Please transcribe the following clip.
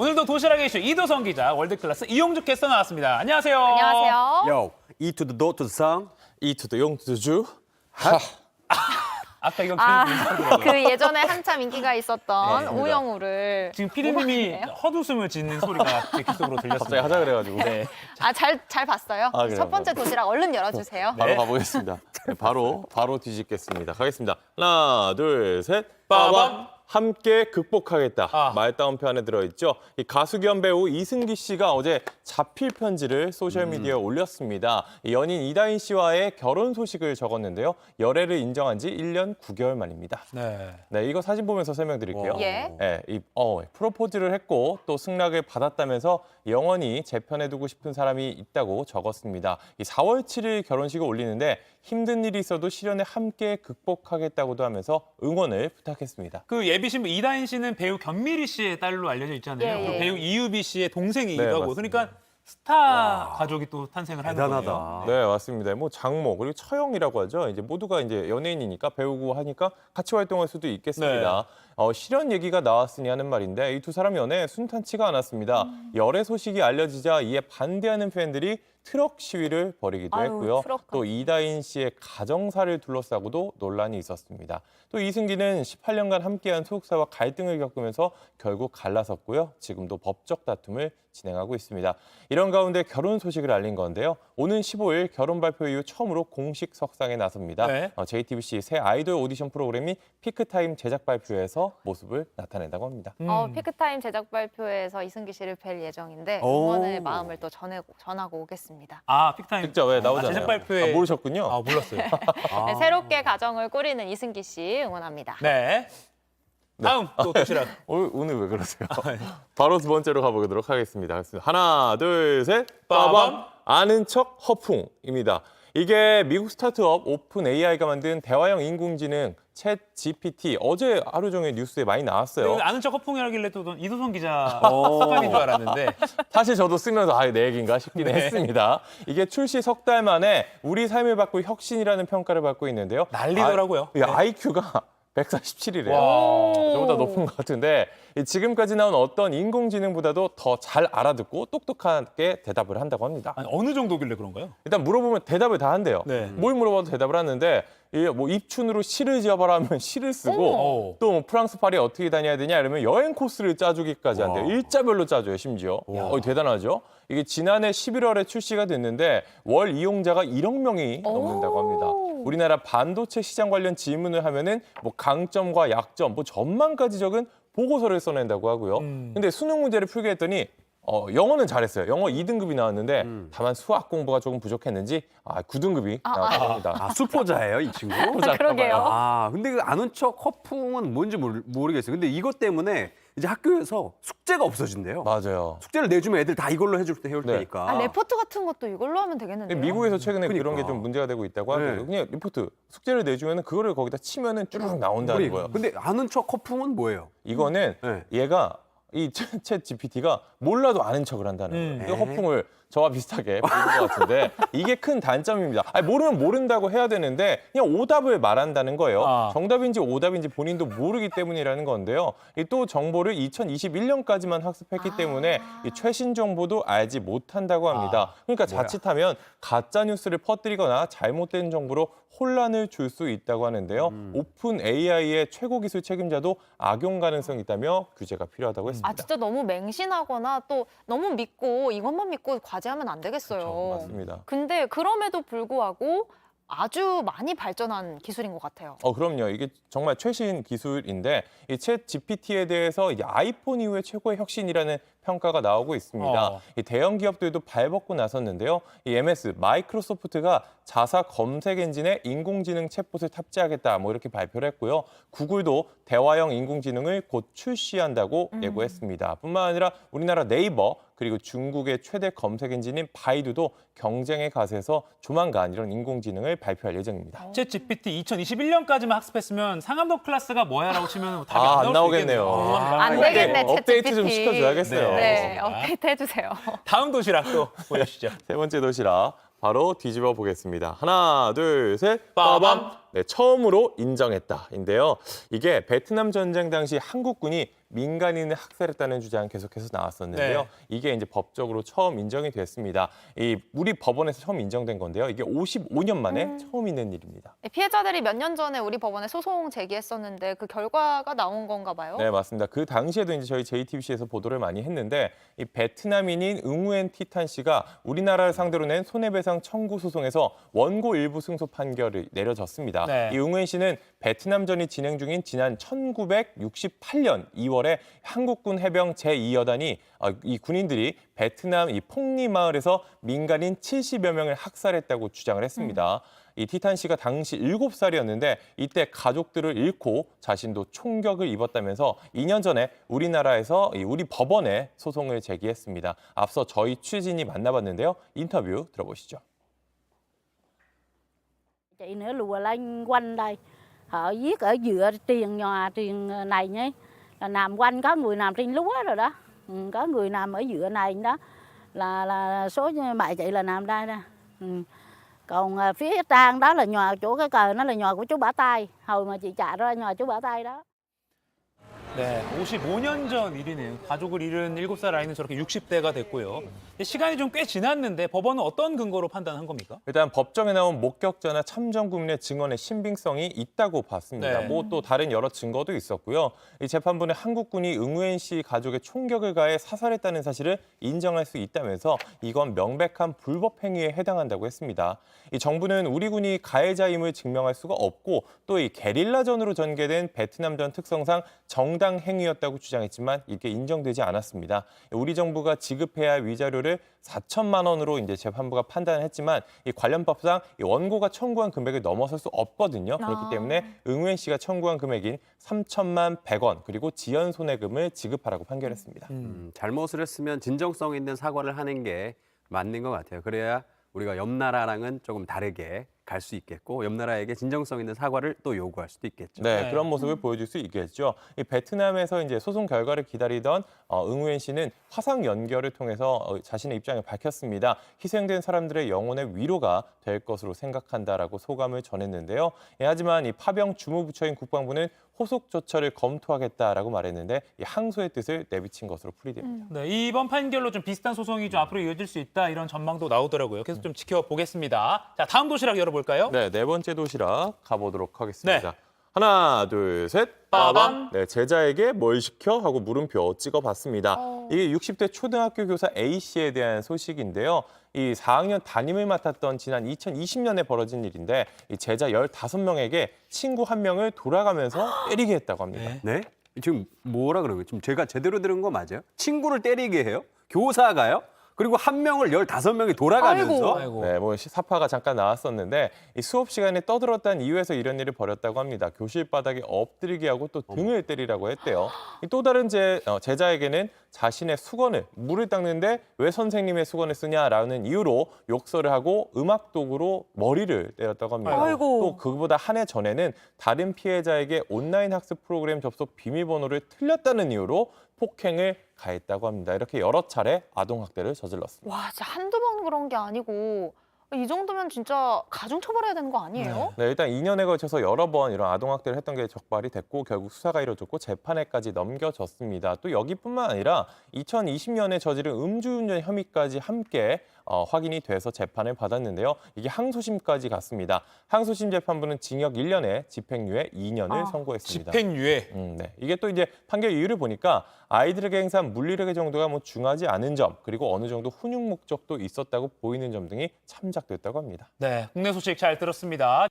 오늘도 도시락의 이슈 이도성 기자, 월드클래스 이용주 캐스터 나왔습니다. 안녕하세요. 안녕하세요. Yo, E to the do to the song. E to the 용 to the 주. 아까 이거 그 예전에 한참 인기가 있었던 네, 오영우를 지금 피디님이 뽑았네요. 헛웃음을 짓는 소리가 제 귓속으로 들렸습니다. 갑자기 하자 그래가지고. 네. 잘 봤어요. 아, 그래요? 첫 번째 도시락 얼른 열어주세요. 바로 네. 가보겠습니다. 네, 바로 뒤집겠습니다. 가겠습니다. 하나, 둘, 셋. 빠밤. 함께 극복하겠다. 아. 말다운표 안에 들어있죠. 이 가수 겸 배우 이승기 씨가 어제 자필 편지를 소셜미디어에 올렸습니다. 이 연인 이다인 씨와의 결혼 소식을 적었는데요. 열애를 인정한 지 1년 9개월 만입니다. 네. 네, 이거 사진 보면서 설명드릴게요. 예. 네, 프로포즈를 했고 또 승낙을 받았다면서 영원히 제 편에 두고 싶은 사람이 있다고 적었습니다. 이 4월 7일 결혼식을 올리는데 힘든 일이 있어도 시련에 함께 극복하겠다고도 하면서 응원을 부탁했습니다. 그 예비 신부 이다인 씨는 배우 견미리 씨의 딸로 알려져 있잖아요. 예, 예. 그리고 배우 이유비 씨의 동생이기도 네, 하고. 맞습니다. 그러니까 스타 가족이 또 탄생을 하는 거예요. 대단하다. 네, 맞습니다. 뭐 장모 그리고 처형이라고 하죠. 이제 모두가 이제 연예인이니까 배우고 하니까 같이 활동할 수도 있겠습니다. 실연 얘기가 나왔으니 하는 말인데 이 두 사람 연애 순탄치가 않았습니다. 열애 소식이 알려지자 이에 반대하는 팬들이 트럭 시위를 벌이기도 아유, 했고요. 트럭까지. 또 이다인 씨의 가정사를 둘러싸고도 논란이 있었습니다. 또 이승기는 18년간 함께한 소속사와 갈등을 겪으면서 결국 갈라섰고요. 지금도 법적 다툼을 진행하고 있습니다. 이런 가운데 결혼 소식을 알린 건데요. 오는 15일 결혼 발표 이후 처음으로 공식 석상에 나섭니다. 네. JTBC 새 아이돌 오디션 프로그램이 피크타임 제작 발표에서 모습을 나타낸다고 합니다. 피크타임 제작 발표에서 이승기 씨를 뵐 예정인데 오. 응원의 마음을 또 전하고 오겠습니다. 아, 픽타임. 진짜 왜 나오잖아요. 제작 발표에 모르셨군요. 아, 몰랐어요. 네, 새롭게 가정을 꾸리는 이승기 씨 응원합니다. 네. 다음 또 도시락. 오늘 왜 그러세요? 바로 두 번째로 가보도록 하겠습니다. 하나, 둘, 셋. 빠밤. 빠밤. 아는 척 허풍입니다. 이게 미국 스타트업 오픈 AI가 만든 대화형 인공지능 챗 GPT 어제 하루 종일 뉴스에 많이 나왔어요. 아는 척 허풍이라길래 또 이도성 기자 습관인 줄 알았는데. 사실 저도 쓰면서 내 얘기인가 싶긴 네. 했습니다. 이게 출시 석 달 만에 우리 삶을 바꿀 혁신이라는 평가를 받고 있는데요. 난리더라고요. 네. IQ가 147이래요. 와. 저보다 높은 것 같은데 지금까지 나온 어떤 인공지능보다도 더 잘 알아듣고 똑똑하게 대답을 한다고 합니다. 아니, 어느 정도길래 그런가요? 일단 물어보면 대답을 다 한대요. 네. 뭘 물어봐도 대답을 하는데 뭐 입춘으로 시를 지어봐라 하면 시를 쓰고 어머. 또 뭐 프랑스 파리 어떻게 다녀야 되냐 이러면 여행 코스를 짜주기까지 한대요. 일자별로 짜줘요, 심지어. 대단하죠? 이게 지난해 11월에 출시가 됐는데 월 이용자가 1억 명이 넘는다고 합니다. 우리나라 반도체 시장 관련 질문을 하면은 뭐 강점과 약점, 뭐 전망까지 적은 보고서를 써낸다고 하고요. 근데 수능 문제를 풀게 했더니 영어는 잘했어요. 영어 2등급이 나왔는데 다만 수학 공부가 조금 부족했는지 9등급이 나왔다고 합니다. 아, 수포자예요, 이 친구? 그러게요. 근데 그 아는 척 허풍은 뭔지 모르겠어요. 근데 이것 때문에 이제 학교에서 숙제가 없어진대요. 맞아요. 숙제를 내주면 애들 다 이걸로 해올 네. 테니까. 레포트 같은 것도 이걸로 하면 되겠는데요? 미국에서 최근에 그런 그러니까. 게 좀 문제가 되고 있다고 하고요. 네. 그냥 리포트 숙제를 내주면은 그거를 거기다 치면은 쭉 나온다는 거예요. 근데 아는 척 허풍은 뭐예요? 이거는 네. 얘가 이 챗 GPT가 몰라도 아는 척을 한다는 거예요. 이 허풍을 저와 비슷하게 보는 것 같은데 이게 큰 단점입니다. 모르면 모른다고 해야 되는데 그냥 오답을 말한다는 거예요. 아. 정답인지 오답인지 본인도 모르기 때문이라는 건데요. 이 또 정보를 2021년까지만 학습했기 때문에 이 최신 정보도 알지 못한다고 합니다. 그러니까 자칫하면 가짜 뉴스를 퍼뜨리거나 잘못된 정보로 혼란을 줄 수 있다고 하는데요. 오픈 AI의 최고 기술 책임자도 악용 가능성이 있다며 규제가 필요하다고 했습니다. 진짜 너무 맹신하거나 또 너무 믿고 이것만 믿고 과제하면 안 되겠어요. 그렇죠, 맞습니다. 근데 그럼에도 불구하고 아주 많이 발전한 기술인 것 같아요. 그럼요. 이게 정말 최신 기술인데 이 챗 GPT에 대해서 이제 아이폰 이후에 최고의 혁신이라는 평가가 나오고 있습니다. 이 대형 기업들도 발벗고 나섰는데요. 이 MS 마이크로소프트가 자사 검색 엔진에 인공지능 챗봇을 탑재하겠다 뭐 이렇게 발표를 했고요. 구글도 대화형 인공지능을 곧 출시한다고 예고했습니다. 뿐만 아니라 우리나라 네이버 그리고 중국의 최대 검색 엔진인 바이두도 경쟁의 가세에서 조만간 이런 인공지능을 발표할 예정입니다. 챗 GPT 2021년까지만 학습했으면 상암동 클래스가 뭐야라고 치면 답이 안 안 나오겠네요. 안 되겠네, 업데이트 좀 챗GPT. 시켜줘야겠어요. 네, 알겠습니다. 업데이트 해주세요. 다음 도시락 또 보여주시죠. 세 번째 도시락 바로 뒤집어 보겠습니다. 하나, 둘, 셋. 빠밤. 네, 처음으로 인정했다인데요. 이게 베트남 전쟁 당시 한국군이 민간인을 학살했다는 주장 계속해서 나왔었는데요. 네. 이게 이제 법적으로 처음 인정이 됐습니다. 우리 법원에서 처음 인정된 건데요. 이게 55년 만에 처음 있는 일입니다. 피해자들이 몇 년 전에 우리 법원에 소송 제기했었는데 그 결과가 나온 건가 봐요. 네, 맞습니다. 그 당시에도 이제 저희 JTBC에서 보도를 많이 했는데 이 베트남인인 응우엔 티탄 씨가 우리나라를 상대로 낸 손해배상 청구 소송에서 원고 일부 승소 판결이 내려졌습니다. 네. 이 응우엔 씨는 베트남전이 진행 중인 지난 1968년 2월에 한국군 해병 제2여단이 이 군인들이 베트남 이 폭리 마을에서 민간인 70여 명을 학살했다고 주장을 했습니다. 이 티탄 씨가 당시 7살이었는데 이때 가족들을 잃고 자신도 총격을 입었다면서 2년 전에 우리나라에서 우리 법원에 so송을 제기했습니다. 앞서 저희 취재진이 만나봤는데요. 인터뷰 들어보시죠. Chị nữa lùa lên quanh đây, họ viết ở giữa triền nhòa triền này nhé, là nằm quanh có người nằm trên lúa rồi đó, có người nằm ở giữa này đó, là số mẹ chị là nằm đây nè. Còn phía trang đó là nhòa chỗ cái cờ nó là nhòa của chú Bả Tay, hồi mà chị chạy ra nhòa chú Bả Tay đó. 네, 55년 전 일이네요. 가족을 잃은 7살 아이는 저렇게 60대가 됐고요. 시간이 좀 꽤 지났는데 법원은 어떤 근거로 판단한 겁니까? 일단 법정에 나온 목격자나 참전군민의 증언의 신빙성이 있다고 봤습니다. 네. 뭐 또 다른 여러 증거도 있었고요. 이 재판부는 한국군이 응우엔 씨 가족의 총격을 가해 사살했다는 사실을 인정할 수 있다면서 이건 명백한 불법 행위에 해당한다고 했습니다. 이 정부는 우리 군이 가해자임을 증명할 수가 없고 또 이 게릴라전으로 전개된 베트남전 특성상 정당 행위였다고 주장했지만 이게 인정되지 않았습니다. 우리 정부가 지급해야 할 위자료를 4천만 원으로 이제 재판부가 판단을 했지만 이 관련법상 이 원고가 청구한 금액을 넘어설 수 없거든요. 그렇기 때문에 응우엔 씨가 청구한 금액인 3천만 100원 그리고 지연 손해금을 지급하라고 판결했습니다. 잘못을 했으면 진정성 있는 사과를 하는 게 맞는 것 같아요. 그래야 우리가 옆 나라랑은 조금 다르게 갈 수 있겠고 옆 나라에게 진정성 있는 사과를 또 요구할 수도 있겠죠. 네, 네. 그런 모습을 보여줄 수 있겠죠. 이 베트남에서 이제 소송 결과를 기다리던 응우엔 씨는 화상 연결을 통해서 자신의 입장을 밝혔습니다. 희생된 사람들의 영혼의 위로가 될 것으로 생각한다라고 소감을 전했는데요. 하지만 이 파병 주무부처인 국방부는 호속 조처를 검토하겠다라고 말했는데 이 항소의 뜻을 내비친 것으로 풀이됩니다. 네, 이번 판결로 좀 비슷한 소송이 좀 앞으로 이어질 수 있다 이런 전망도 나오더라고요. 계속 좀 지켜보겠습니다. 자, 다음 도시락 열어볼까요? 네, 네 번째 도시락 가보도록 하겠습니다. 네. 하나, 둘, 셋. 빠밤. 네, 제자에게 뭘 시켜? 하고 물음표 찍어봤습니다. 이게 60대 초등학교 교사 A씨에 대한 소식인데요. 이 4학년 담임을 맡았던 지난 2020년에 벌어진 일인데 이 제자 15명에게 친구 1명을 돌아가면서 때리게 했다고 합니다. 네. 네? 지금 뭐라 그러는 거예요? 지금 제가 제대로 들은 거 맞아요? 친구를 때리게 해요? 교사가요? 그리고 한 명을 15명이 돌아가면서 아이고. 네, 뭐 사파가 잠깐 나왔었는데 이 수업 시간에 떠들었다는 이유에서 이런 일을 벌였다고 합니다. 교실 바닥에 엎드리게 하고 또 등을 때리라고 했대요. 또 다른 제자에게는 자신의 수건을 물을 닦는데 왜 선생님의 수건을 쓰냐라는 이유로 욕설을 하고 음악 도구로 머리를 때렸다고 합니다. 아이고. 또 그보다 한 해 전에는 다른 피해자에게 온라인 학습 프로그램 접속 비밀번호를 틀렸다는 이유로 폭행을 가했다고 합니다. 이렇게 여러 차례 아동학대를 저질렀습니다. 와, 진짜 한두 번 그런 게 아니고 이 정도면 진짜 가중처벌해야 되는 거 아니에요? 네, 일단 2년에 걸쳐서 여러 번 이런 아동학대를 했던 게 적발이 됐고 결국 수사가 이뤄졌고 재판에까지 넘겨졌습니다. 또 여기뿐만 아니라 2020년에 저지른 음주운전 혐의까지 함께 확인이 돼서 재판을 받았는데요. 이게 항소심까지 갔습니다. 항소심 재판부는 징역 1년에 집행유예 2년을 선고했습니다. 집행유예. 네. 이게 또 이제 판결 이유를 보니까 아이들에게 행사한 물리력의 정도가 뭐 중하지 않은 점, 그리고 어느 정도 훈육 목적도 있었다고 보이는 점 등이 참작됐다고 합니다. 네, 국내 소식 잘 들었습니다.